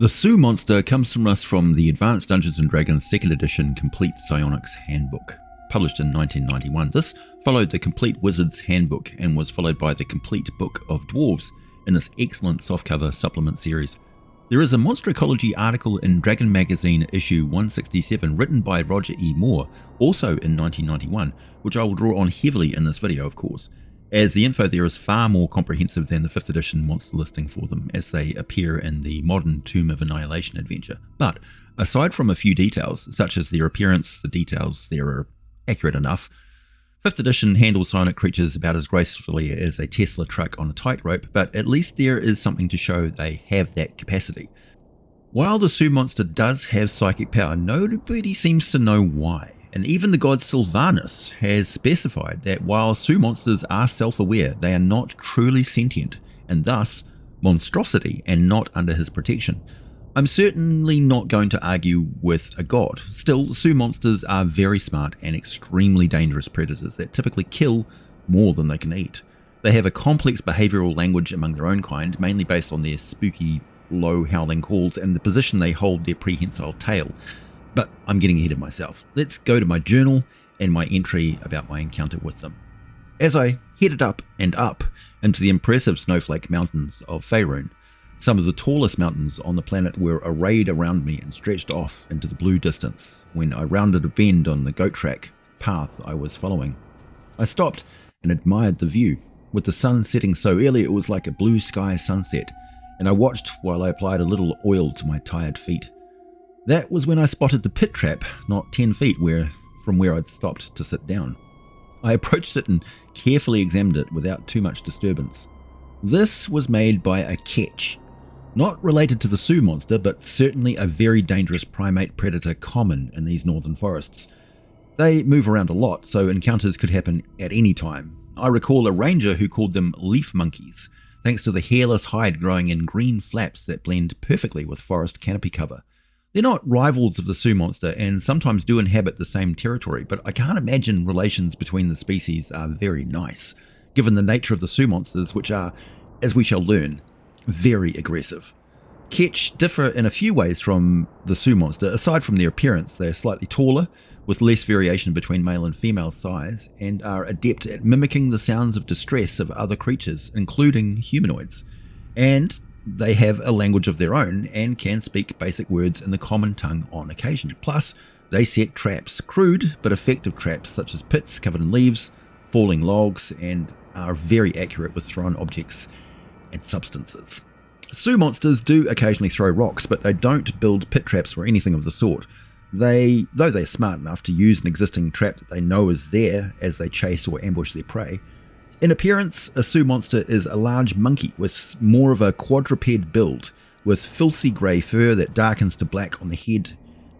The Sioux monster comes from us from the Advanced Dungeons & Dragons 2nd edition Complete Psionics Handbook, published in 1991. This followed the Complete Wizard's Handbook and was followed by the Complete Book of Dwarves in this excellent softcover supplement series. There is a Monster Ecology article in Dragon Magazine issue 167 written by Roger E. Moore, also in 1991, which I will draw on heavily in this video, of course, as the info there is far more comprehensive than the 5th edition monster listing for them as they appear in the modern Tomb of Annihilation adventure. But aside from a few details, such as their appearance, the details there are accurate enough. 5th edition handles psionic creatures about as gracefully as a Tesla truck on a tightrope, but at least there is something to show they have that capacity. While the Sioux monster does have psychic power, nobody seems to know why. And even the god Sylvanus has specified that while Sioux monsters are self-aware, they are not truly sentient, and thus monstrosity and not under his protection. I'm certainly not going to argue with a god. Still, Sioux monsters are very smart and extremely dangerous predators that typically kill more than they can eat. They have a complex behavioural language among their own kind, mainly based on their spooky, low howling calls and the position they hold their prehensile tail. But I'm getting ahead of myself. Let's go to my journal and my entry about my encounter with them. As I headed up and up into the impressive snowflake mountains of Faerun, some of the tallest mountains on the planet were arrayed around me and stretched off into the blue distance when I rounded a bend on the goat track path I was following. I stopped and admired the view. With the sun setting so early, it was like a blue sky sunset, and I watched while I applied a little oil to my tired feet. That was when I spotted the pit trap, not 10 feet from where I'd stopped to sit down. I approached it and carefully examined it without too much disturbance. This was made by a ketch. Not related to the Sioux monster, but certainly a very dangerous primate predator common in these northern forests. They move around a lot, so encounters could happen at any time. I recall a ranger who called them leaf monkeys, thanks to the hairless hide growing in green flaps that blend perfectly with forest canopy cover. They're not rivals of the Sioux monster and sometimes do inhabit the same territory, but I can't imagine relations between the species are very nice, given the nature of the Sioux monsters, which are, as we shall learn, very aggressive. Ketch differ in a few ways from the Sioux monster. Aside from their appearance, they are slightly taller, with less variation between male and female size, and are adept at mimicking the sounds of distress of other creatures, including humanoids. And they have a language of their own and can speak basic words in the common tongue on occasion. Plus, they set traps, crude but effective traps such as pits covered in leaves, falling logs, and are very accurate with thrown objects and substances. Sioux monsters do occasionally throw rocks, but they don't build pit traps or anything of the sort. Though they're smart enough to use an existing trap that they know is there as they chase or ambush their prey. In appearance, a Sioux monster is a large monkey with more of a quadruped build, with filthy grey fur that darkens to black on the head.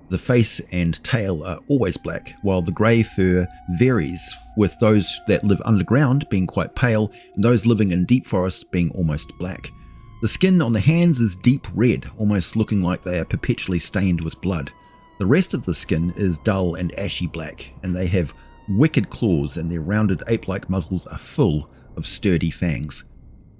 The face and tail are always black, while the grey fur varies, with those that live underground being quite pale and those living in deep forests being almost black. The skin on the hands is deep red, almost looking like they are perpetually stained with blood. The rest of the skin is dull and ashy black, and they have wicked claws, and their rounded ape-like muzzles are full of sturdy fangs.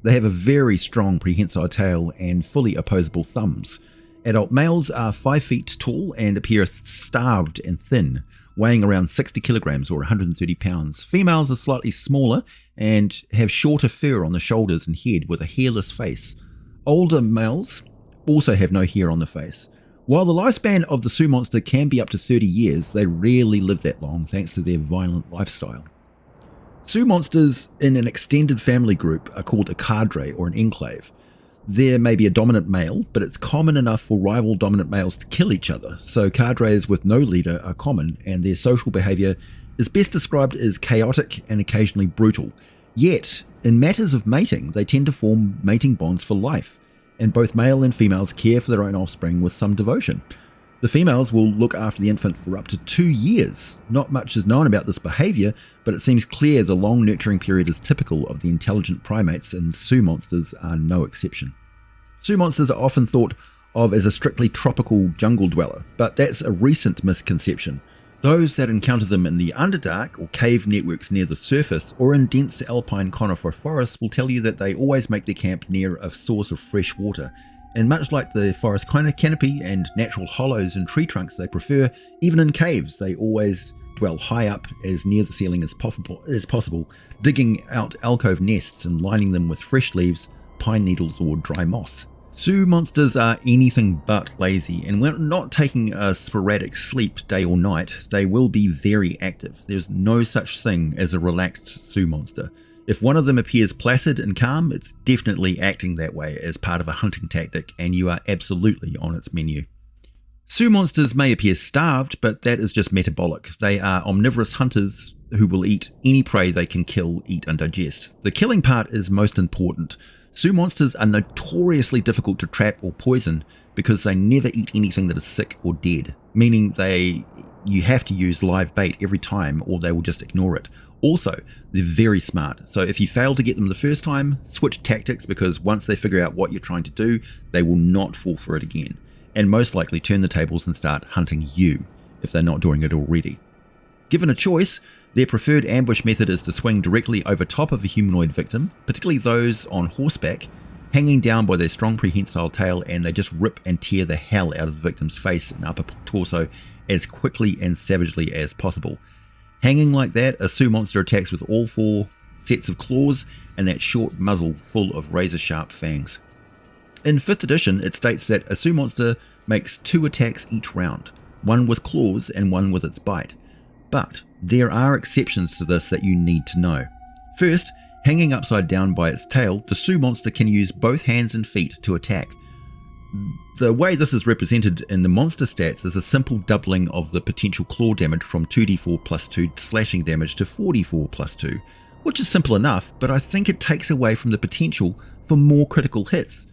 They have a very strong prehensile tail and fully opposable thumbs. Adult males are 5 feet tall and appear starved and thin, weighing around 60 kilograms or 130 pounds. Females are slightly smaller and have shorter fur on the shoulders and head with a hairless face. Older males also have no hair on the face. While the lifespan of the Sioux monster can be up to 30 years, they rarely live that long thanks to their violent lifestyle. Sioux monsters in an extended family group are called a cadre or an enclave. There may be a dominant male, but it's common enough for rival dominant males to kill each other, so cadres with no leader are common, and their social behavior is best described as chaotic and occasionally brutal. Yet, in matters of mating, they tend to form mating bonds for life, and both male and females care for their own offspring with some devotion. The females will look after the infant for up to 2 years. Not much is known about this behavior, but it seems clear the long nurturing period is typical of the intelligent primates, and Sioux monsters are no exception. Sioux monsters are often thought of as a strictly tropical jungle dweller, but that's a recent misconception. Those that encounter them in the Underdark or cave networks near the surface or in dense alpine conifer forests will tell you that they always make their camp near a source of fresh water, And much like the forest canopy and natural hollows and tree trunks they prefer, even in caves they always dwell high up as near the ceiling as possible, digging out alcove nests and lining them with fresh leaves, pine needles or dry moss. Sioux monsters are anything but lazy, and when not taking a sporadic sleep day or night, they will be very active. There's no such thing as a relaxed Sioux monster. If one of them appears placid and calm, it's definitely acting that way as part of a hunting tactic, and you are absolutely on its menu. Sioux monsters may appear starved, but that is just metabolic. They are omnivorous hunters who will eat any prey they can kill, eat and digest. The killing part is most important. Sioux monsters are notoriously difficult to trap or poison because they never eat anything that is sick or dead, meaning you have to use live bait every time or they will just ignore it. Also, they're very smart, so if you fail to get them the first time, switch tactics, because once they figure out what you're trying to do, they will not fall for it again, and most likely turn the tables and start hunting you, if they're not doing it already. Given a choice, their preferred ambush method is to swing directly over top of a humanoid victim, particularly those on horseback, hanging down by their strong prehensile tail, and they just rip and tear the hell out of the victim's face and upper torso as quickly and savagely as possible. Hanging like that, a Sioux monster attacks with all 4 sets of claws and that short muzzle full of razor-sharp fangs. In 5th edition, it states that a Sioux monster makes 2 attacks each round, one with claws and one with its bite. But there are exceptions to this that you need to know. First, hanging upside down by its tail, the Sioux monster can use both hands and feet to attack. The way this is represented in the monster stats is a simple doubling of the potential claw damage from 2d4 plus 2 slashing damage to 4d4 plus 2, which is simple enough, but I think it takes away from the potential for more critical hits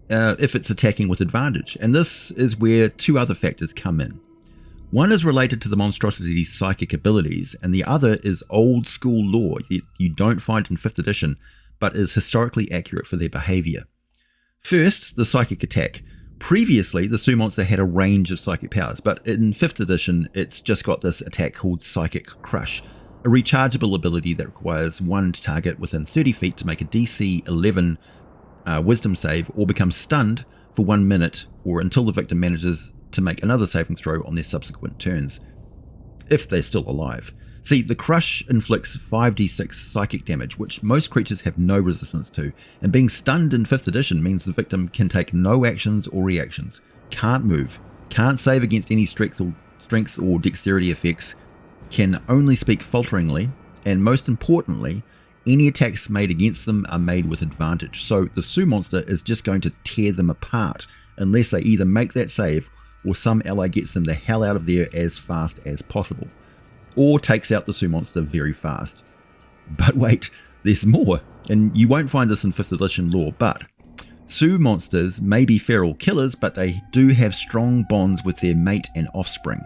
if it's attacking with advantage, and this is where 2 other factors come in. One is related to the monstrosity's psychic abilities, and the other is old school lore you don't find in 5th edition, but is historically accurate for their behaviour. First, the psychic attack. Previously, the Sioux monster had a range of psychic powers, but in 5th edition, it's just got this attack called Psychic Crush, a rechargeable ability that requires one target within 30 feet to make a DC 11 wisdom save or become stunned for 1 minute or until the victim manages to make another saving throw on their subsequent turns, if they're still alive. See, the crush inflicts 5d6 psychic damage, which most creatures have no resistance to, and being stunned in 5th edition means the victim can take no actions or reactions, can't move, can't save against any strength or dexterity effects, can only speak falteringly, and most importantly, any attacks made against them are made with advantage. So the Sioux monster is just going to tear them apart unless they either make that save or some ally gets them the hell out of there as fast as possible, or takes out the Sioux monster very fast. But wait, there's more, and you won't find this in 5th edition lore, but Sioux monsters may be feral killers, but they do have strong bonds with their mate and offspring.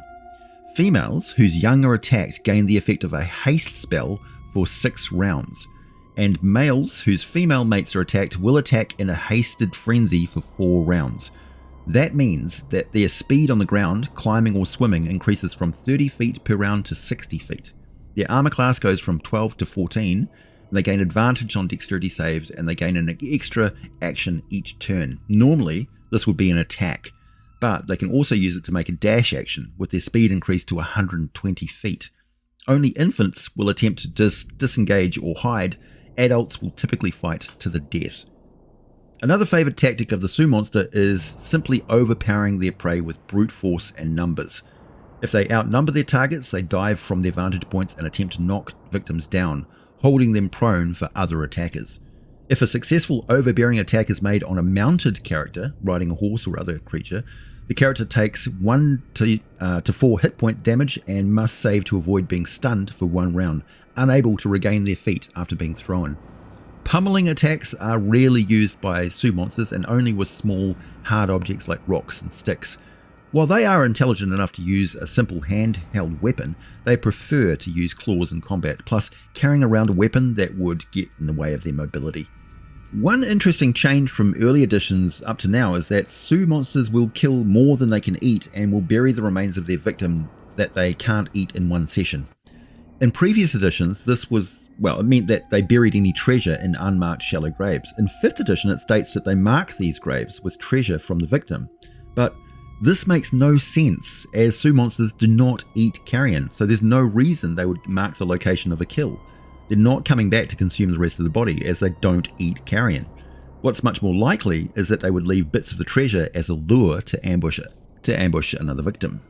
Females whose young are attacked gain the effect of a haste spell for 6 rounds, and males whose female mates are attacked will attack in a hasted frenzy for 4 rounds. That means that their speed on the ground, climbing or swimming, increases from 30 feet per round to 60 feet. Their armor class goes from 12 to 14, and they gain advantage on dexterity saves, and they gain an extra action each turn. Normally, this would be an attack, but they can also use it to make a dash action, with their speed increased to 120 feet. Only infants will attempt to disengage or hide. Adults will typically fight to the death. Another favourite tactic of the Sioux monster is simply overpowering their prey with brute force and numbers. If they outnumber their targets, they dive from their vantage points and attempt to knock victims down, holding them prone for other attackers. If a successful overbearing attack is made on a mounted character, riding a horse or other creature, the character takes 1 to 4 hit point damage and must save to avoid being stunned for 1 round, unable to regain their feet after being thrown. Pummeling attacks are rarely used by Sioux monsters and only with small, hard objects like rocks and sticks. While they are intelligent enough to use a simple handheld weapon, they prefer to use claws in combat, plus carrying around a weapon that would get in the way of their mobility. One interesting change from early editions up to now is that Sioux monsters will kill more than they can eat and will bury the remains of their victim that they can't eat in one session. In previous editions, this was Well, it meant that they buried any treasure in unmarked shallow graves. In 5th edition, it states that they mark these graves with treasure from the victim. But this makes no sense, as Sioux monsters do not eat carrion, so there's no reason they would mark the location of a kill. They're not coming back to consume the rest of the body, as they don't eat carrion. What's much more likely is that they would leave bits of the treasure as a lure to ambush another victim.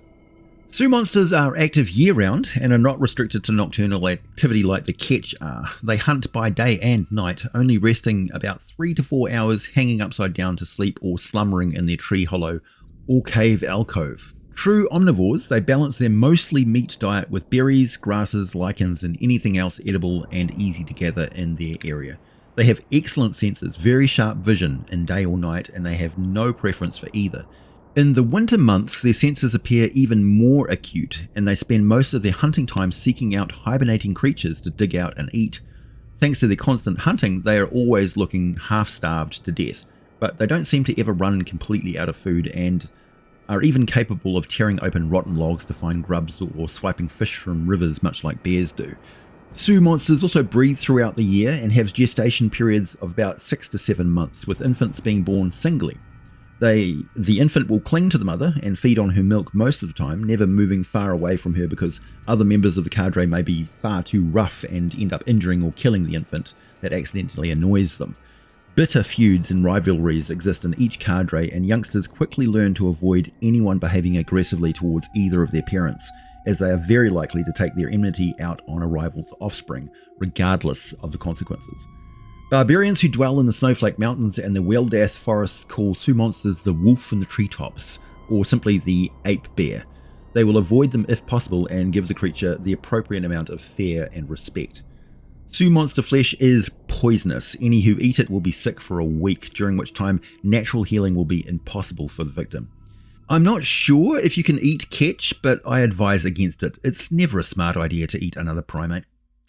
Sioux monsters are active year-round and are not restricted to nocturnal activity like the ketch are. They hunt by day and night, only resting about 3 to 4 hours hanging upside down to sleep or slumbering in their tree hollow or cave alcove. True omnivores, they balance their mostly meat diet with berries, grasses, lichens, and anything else edible and easy to gather in their area. They have excellent senses, very sharp vision in day or night, and they have no preference for either. In the winter months, their senses appear even more acute, and they spend most of their hunting time seeking out hibernating creatures to dig out and eat. Thanks to their constant hunting, they are always looking half-starved to death, but they don't seem to ever run completely out of food and are even capable of tearing open rotten logs to find grubs or swiping fish from rivers much like bears do. Sioux monsters also breed throughout the year and have gestation periods of about 6 to 7 months, with infants being born singly. The infant will cling to the mother and feed on her milk most of the time, never moving far away from her because other members of the cadre may be far too rough and end up injuring or killing the infant that accidentally annoys them. Bitter feuds and rivalries exist in each cadre, and youngsters quickly learn to avoid anyone behaving aggressively towards either of their parents, as they are very likely to take their enmity out on a rival's offspring, regardless of the consequences. Barbarians who dwell in the Snowflake Mountains and the Weldath forests call Sioux monsters the wolf in the treetops, or simply the ape bear. They will avoid them if possible and give the creature the appropriate amount of fear and respect. Sioux monster flesh is poisonous. Any who eat it will be sick for a week, during which time natural healing will be impossible for the victim. I'm not sure if you can eat ketch, but I advise against it. It's never a smart idea to eat another primate.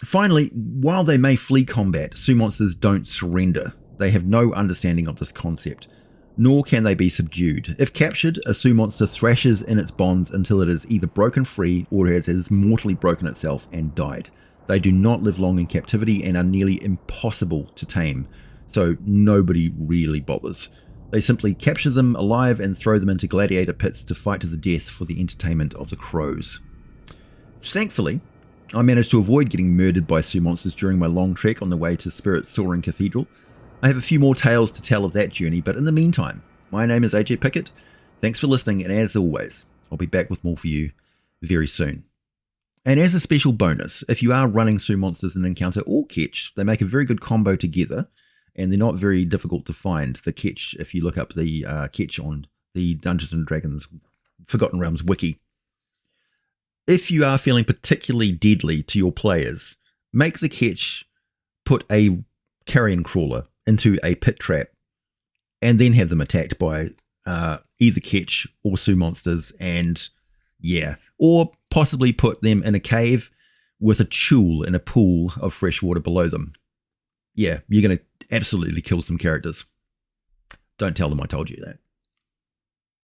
Finally, while they may flee combat, Sioux monsters don't surrender. They have no understanding of this concept, nor can they be subdued. If captured, a Sioux monster thrashes in its bonds until it is either broken free or it has mortally broken itself and died. They do not live long in captivity and are nearly impossible to tame, so nobody really bothers. They simply capture them alive and throw them into gladiator pits to fight to the death for the entertainment of the crows. Thankfully, I managed to avoid getting murdered by Sioux monsters during my long trek on the way to Spirit Soaring Cathedral. I have a few more tales to tell of that journey, but in the meantime, my name is AJ Pickett. Thanks for listening, and as always, I'll be back with more for you very soon. And as a special bonus, if you are running Sioux monsters in Encounter or Ketch, they make a very good combo together, and they're not very difficult to find. The Ketch, if you look up the Ketch on the Dungeons & Dragons Forgotten Realms wiki. If you are feeling particularly deadly to your players, make the Ketch put a carrion crawler into a pit trap and then have them attacked by either Ketch or Sioux monsters, and or possibly put them in a cave with a chul in a pool of fresh water below them. Yeah, you're going to absolutely kill some characters. Don't tell them I told you that.